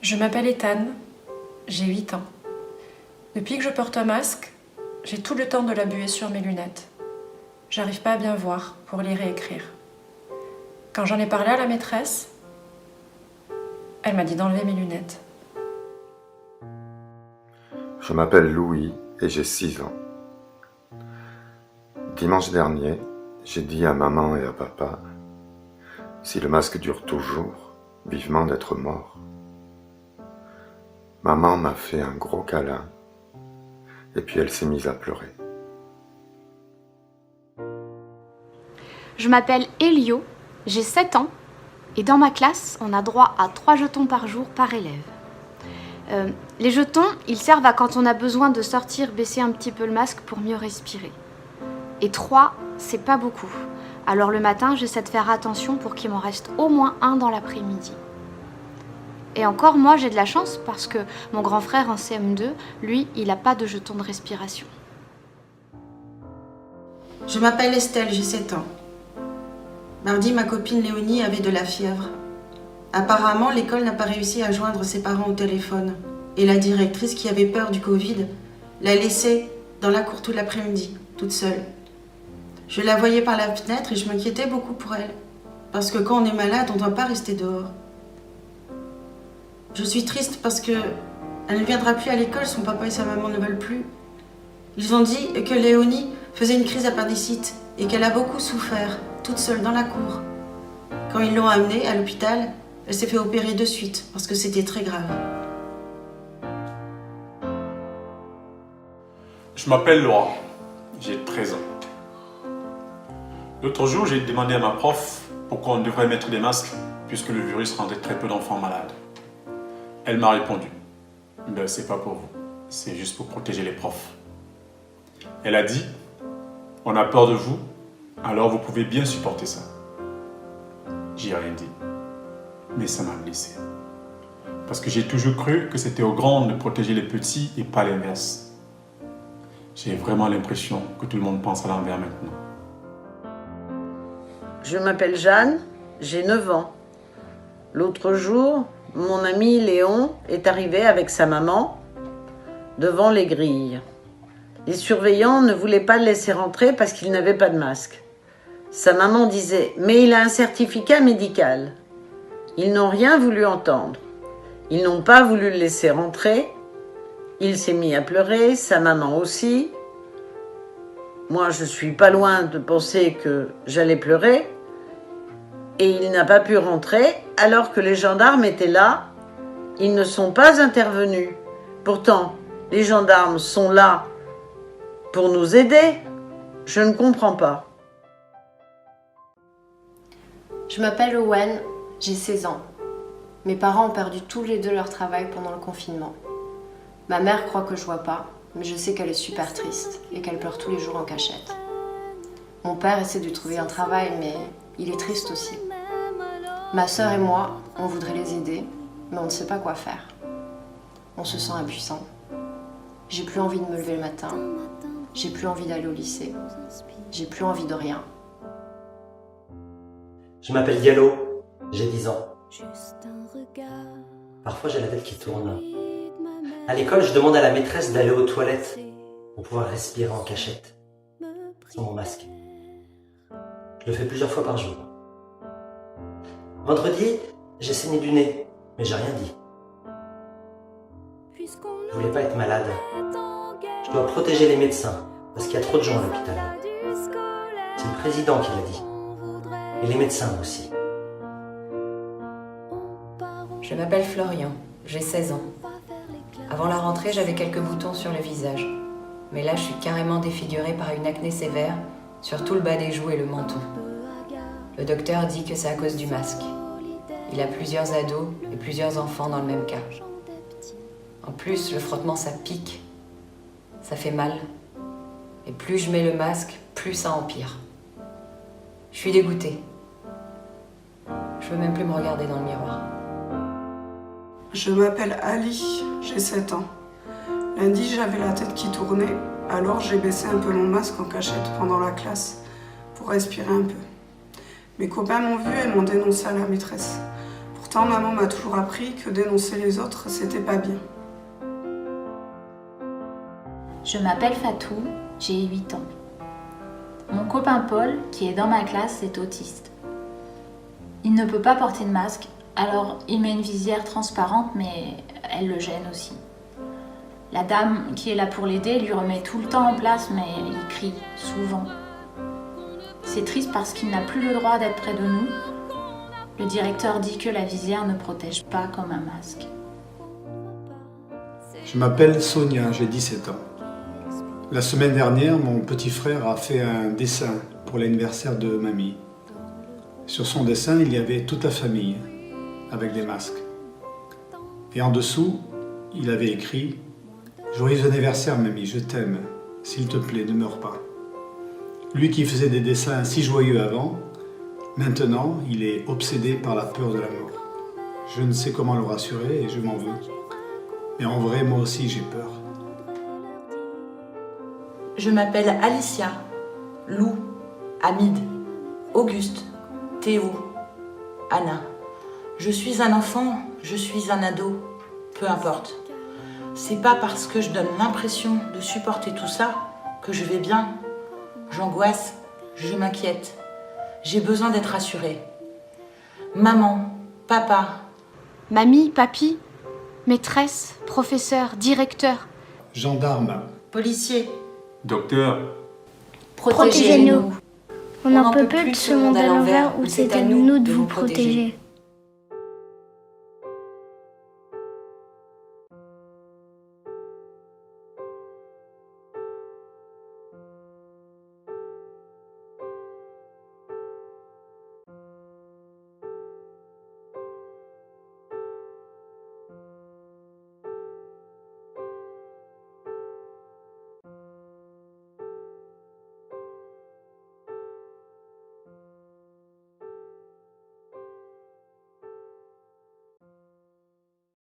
Je m'appelle Ethan, j'ai 8 ans. Depuis que je porte un masque, j'ai tout le temps de la buée sur mes lunettes. J'arrive pas à bien voir pour lire et écrire. Quand j'en ai parlé à la maîtresse, elle m'a dit d'enlever mes lunettes. Je m'appelle Louis et j'ai 6 ans. Dimanche dernier, j'ai dit à maman et à papa, si le masque dure toujours, vivement d'être mort. Maman m'a fait un gros câlin et puis elle s'est mise à pleurer. Je m'appelle Elio, j'ai 7 ans et dans ma classe, on a droit à 3 jetons par jour par élève. Les jetons, ils servent à quand on a besoin de sortir, baisser un petit peu le masque pour mieux respirer. Et 3, c'est pas beaucoup. Alors le matin, j'essaie de faire attention pour qu'il m'en reste au moins un dans l'après-midi. Et encore, moi, j'ai de la chance parce que mon grand frère en CM2, lui, il n'a pas de jeton de respiration. Je m'appelle Estelle, j'ai 7 ans. Mardi, ma copine Léonie avait de la fièvre. Apparemment, l'école n'a pas réussi à joindre ses parents au téléphone. Et la directrice, qui avait peur du Covid, l'a laissée dans la cour tout l'après-midi, toute seule. Je la voyais par la fenêtre et je m'inquiétais beaucoup pour elle. Parce que quand on est malade, on ne doit pas rester dehors. Je suis triste parce que elle ne viendra plus à l'école, son papa et sa maman ne veulent plus. Ils ont dit que Léonie faisait une crise d'appendicite et qu'elle a beaucoup souffert, toute seule dans la cour. Quand ils l'ont amenée à l'hôpital, elle s'est fait opérer de suite parce que c'était très grave. Je m'appelle Laura, j'ai 13 ans. L'autre jour, j'ai demandé à ma prof pourquoi on devrait mettre des masques puisque le virus rendait très peu d'enfants malades. Elle m'a répondu, ben, c'est pas pour vous, c'est juste pour protéger les profs. Elle a dit, on a peur de vous, alors vous pouvez bien supporter ça. J'ai rien dit, mais ça m'a blessé. Parce que j'ai toujours cru que c'était aux grands de protéger les petits et pas l'inverse. J'ai vraiment l'impression que tout le monde pense à l'envers maintenant. Je m'appelle Jeanne, j'ai 9 ans. L'autre jour, mon ami Léon est arrivé avec sa maman devant les grilles. Les surveillants ne voulaient pas le laisser rentrer parce qu'il n'avait pas de masque. Sa maman disait « Mais il a un certificat médical ». Ils n'ont rien voulu entendre. Ils n'ont pas voulu le laisser rentrer. Il s'est mis à pleurer, sa maman aussi. Moi, je suis pas loin de penser que j'allais pleurer. Et il n'a pas pu rentrer alors que les gendarmes étaient là. Ils ne sont pas intervenus. Pourtant, les gendarmes sont là pour nous aider. Je ne comprends pas. Je m'appelle Owen, j'ai 16 ans. Mes parents ont perdu tous les deux leur travail pendant le confinement. Ma mère croit que je vois pas, mais je sais qu'elle est super triste et qu'elle pleure tous les jours en cachette. Mon père essaie de lui trouver un travail, mais il est triste aussi. Ma sœur et moi, on voudrait les aider, mais on ne sait pas quoi faire. On se sent impuissant. J'ai plus envie de me lever le matin. J'ai plus envie d'aller au lycée. J'ai plus envie de rien. Je m'appelle Diallo, j'ai 10 ans. Parfois j'ai la tête qui tourne. À l'école, je demande à la maîtresse d'aller aux toilettes pour pouvoir respirer en cachette, sans mon masque. Je le fais plusieurs fois par jour. Vendredi, j'ai saigné du nez, mais j'ai rien dit. Je voulais pas être malade. Je dois protéger les médecins, parce qu'il y a trop de gens à l'hôpital. C'est le président qui l'a dit. Et les médecins aussi. Je m'appelle Florian, j'ai 16 ans. Avant la rentrée, j'avais quelques boutons sur le visage. Mais là, je suis carrément défigurée par une acné sévère sur tout le bas des joues et le menton. Le docteur dit que c'est à cause du masque. Il a plusieurs ados et plusieurs enfants dans le même cas. En plus, le frottement, ça pique. Ça fait mal. Et plus je mets le masque, plus ça empire. Je suis dégoûtée. Je veux même plus me regarder dans le miroir. Je m'appelle Ali, j'ai 7 ans. Lundi, j'avais la tête qui tournait, alors j'ai baissé un peu mon masque en cachette pendant la classe pour respirer un peu. Mes copains m'ont vu et m'ont dénoncé à la maîtresse. Pourtant, maman m'a toujours appris que dénoncer les autres, c'était pas bien. Je m'appelle Fatou, j'ai 8 ans. Mon copain Paul, qui est dans ma classe, est autiste. Il ne peut pas porter de masque, alors il met une visière transparente, mais elle le gêne aussi. La dame qui est là pour l'aider lui remet tout le temps en place, mais il crie souvent. C'est triste parce qu'il n'a plus le droit d'être près de nous. Le directeur dit que la visière ne protège pas comme un masque. Je m'appelle Sonia, j'ai 17 ans. La semaine dernière, mon petit frère a fait un dessin pour l'anniversaire de mamie. Sur son dessin, il y avait toute la famille, avec des masques. Et en dessous, il avait écrit « Joyeux anniversaire, mamie, je t'aime. S'il te plaît, ne meurs pas. » Lui qui faisait des dessins si joyeux avant, maintenant, il est obsédé par la peur de la mort. Je ne sais comment le rassurer et je m'en veux. Mais en vrai, moi aussi, j'ai peur. Je m'appelle Alicia, Lou, Hamid, Auguste, Théo, Anna. Je suis un enfant, je suis un ado, peu importe. C'est pas parce que je donne l'impression de supporter tout ça que je vais bien. J'angoisse, je m'inquiète. J'ai besoin d'être rassurée. Maman, papa. Mamie, papy, maîtresse, professeur, directeur. Gendarme. Policier. Docteur, Protégez-nous. On n'en peut plus de ce monde à l'envers où c'est à nous de vous protéger.